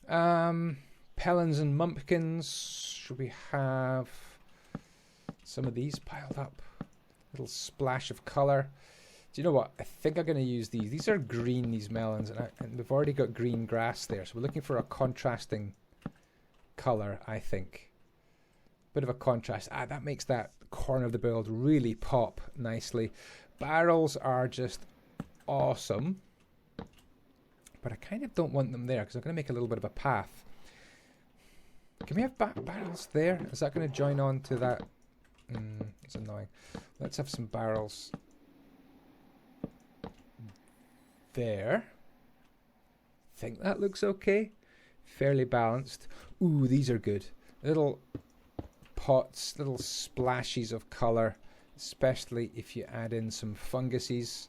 Pellins and mumpkins. Should we have some of these piled up? Little splash of colour. Do you know what? I think I'm going to use these. These are green, these melons, and we've already got green grass there. So we're looking for a contrasting colour, I think. Bit of a contrast. That makes that corner of the build really pop nicely. Barrels are just awesome. But I kind of don't want them there because I'm going to make a little bit of a path. Can we have barrels there? Is that going to join on to that? It's annoying. Let's have some barrels there. Think that looks okay. Fairly balanced. Ooh, these are good. Little pots, little splashes of colour, especially if you add in some funguses.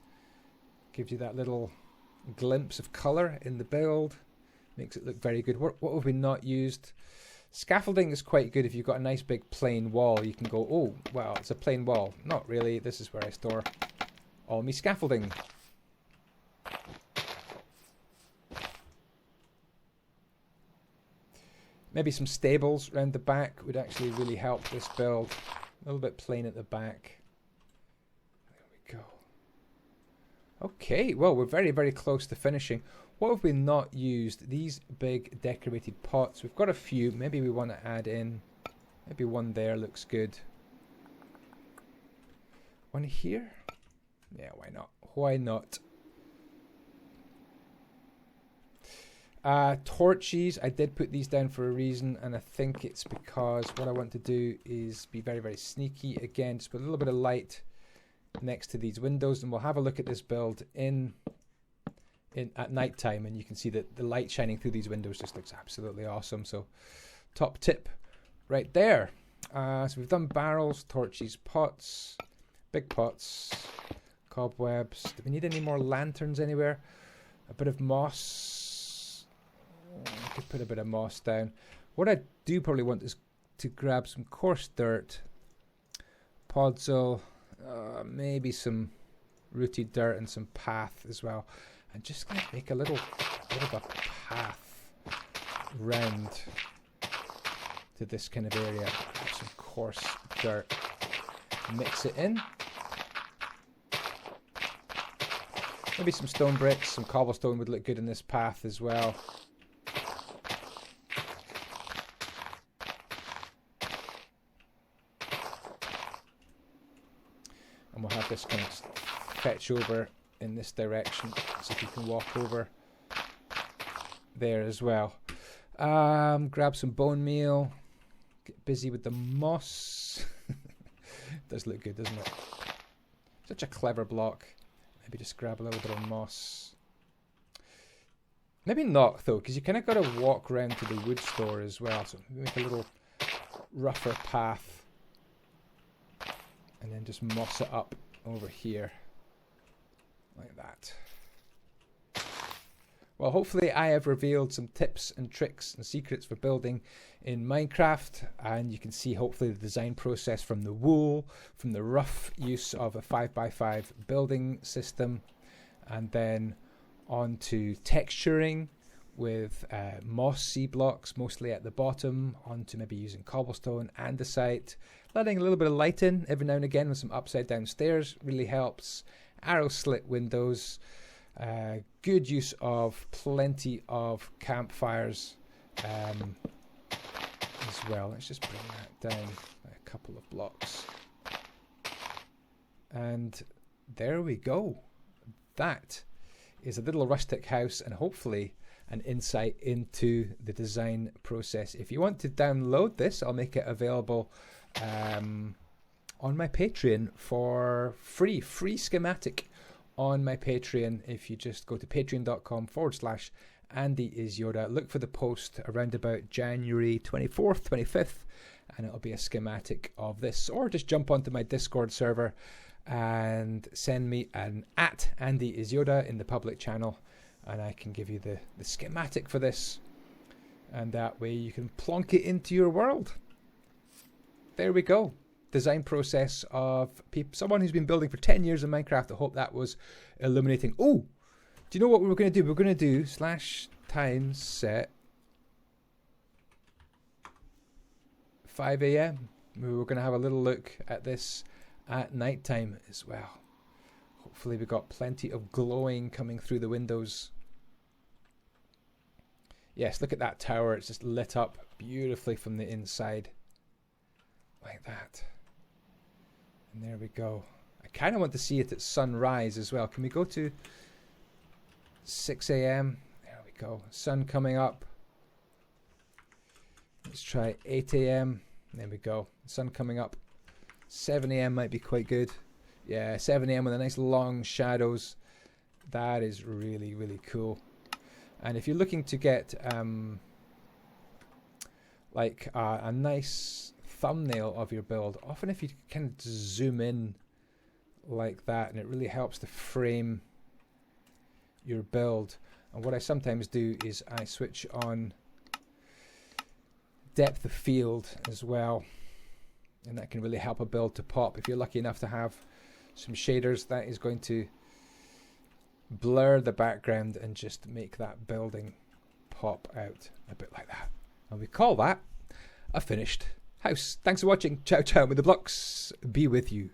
Gives you that little glimpse of colour in the build. Makes it look very good. What have we not used? Scaffolding is quite good if you've got a nice big plain wall. You can go, oh, well, it's a plain wall. Not really. This is where I store all my scaffolding. Maybe some stables around the back would actually really help this build. A little bit plain at the back. There we go. Okay, well, we're very, very close to finishing. What have we not used? These big decorated pots. We've got a few. Maybe we want to add in. Maybe one there looks good. One here? Yeah, why not? Why not? Torches. I did put these down for a reason, and I think it's because what I want to do is be very, very sneaky. Again, just put a little bit of light next to these windows, and we'll have a look at this build at night time, and you can see that the light shining through these windows just looks absolutely awesome. So top tip right there. So we've done barrels, torches, pots, big pots, cobwebs. Do we need any more lanterns anywhere? A bit of moss. I could put a bit of moss down. What I do probably want is to grab some coarse dirt, podzol, maybe some rooted dirt and some path as well. And just going to make a little bit of a path round to this kind of area. Grab some coarse dirt, mix it in. Maybe some stone bricks, some cobblestone would look good in this path as well. And we'll have this kind of fetch over in this direction, so if you can walk over there as well. Grab some bone meal, get busy with the moss. It does look good, doesn't it? Such a clever block. Maybe just grab a little bit of moss. Maybe not though, because you kind of got to walk around to the wood store as well, so make a little rougher path and then just moss it up over here. Like that. Well, hopefully I have revealed some tips and tricks and secrets for building in Minecraft, and you can see hopefully the design process from the wool, from the rough use of a 5x5 building system, and then on to texturing with mossy blocks mostly at the bottom, onto maybe using cobblestone, andesite, letting a little bit of light in every now and again with some upside down stairs really helps. Arrow slit windows, good use of plenty of campfires as well. Let's just bring that down a couple of blocks. And there we go. That is a little rustic house and hopefully an insight into the design process. If you want to download this, I'll make it available on my Patreon for free schematic on my Patreon. If you just go to patreon.com/Andyisyoda, look for the post around about January 24th, 25th, and it'll be a schematic of this. Or just jump onto my Discord server and send me an @Andyisyoda in the public channel, and I can give you the schematic for this, and that way you can plonk it into your world. There we go. Design process of someone who's been building for 10 years in Minecraft. I hope that was illuminating. Oh, Do you know what we're going to do? We're going to do /time set 5 a.m. We're going to have a little look at this at night time as well. Hopefully we've got plenty of glowing coming through the windows. Yes, look at that tower. It's just lit up beautifully from the inside. Like that. And there we go. I kind of want to see it at sunrise as well. Can we go to 6 a.m.? There we go. Sun coming up. Let's try 8 a.m. There we go. Sun coming up. 7 a.m. might be quite good. Yeah, 7 a.m. with a nice long shadows. That is really, really cool. And if you're looking to get like a nice thumbnail of your build, often if you kind of zoom in like that, and it really helps to frame your build. And what I sometimes do is I switch on depth of field as well, and that can really help a build to pop. If you're lucky enough to have some shaders, that is going to blur the background and just make that building pop out a bit like that. And we call that a finished house. Thanks for watching. Ciao ciao, with the blocks be with you.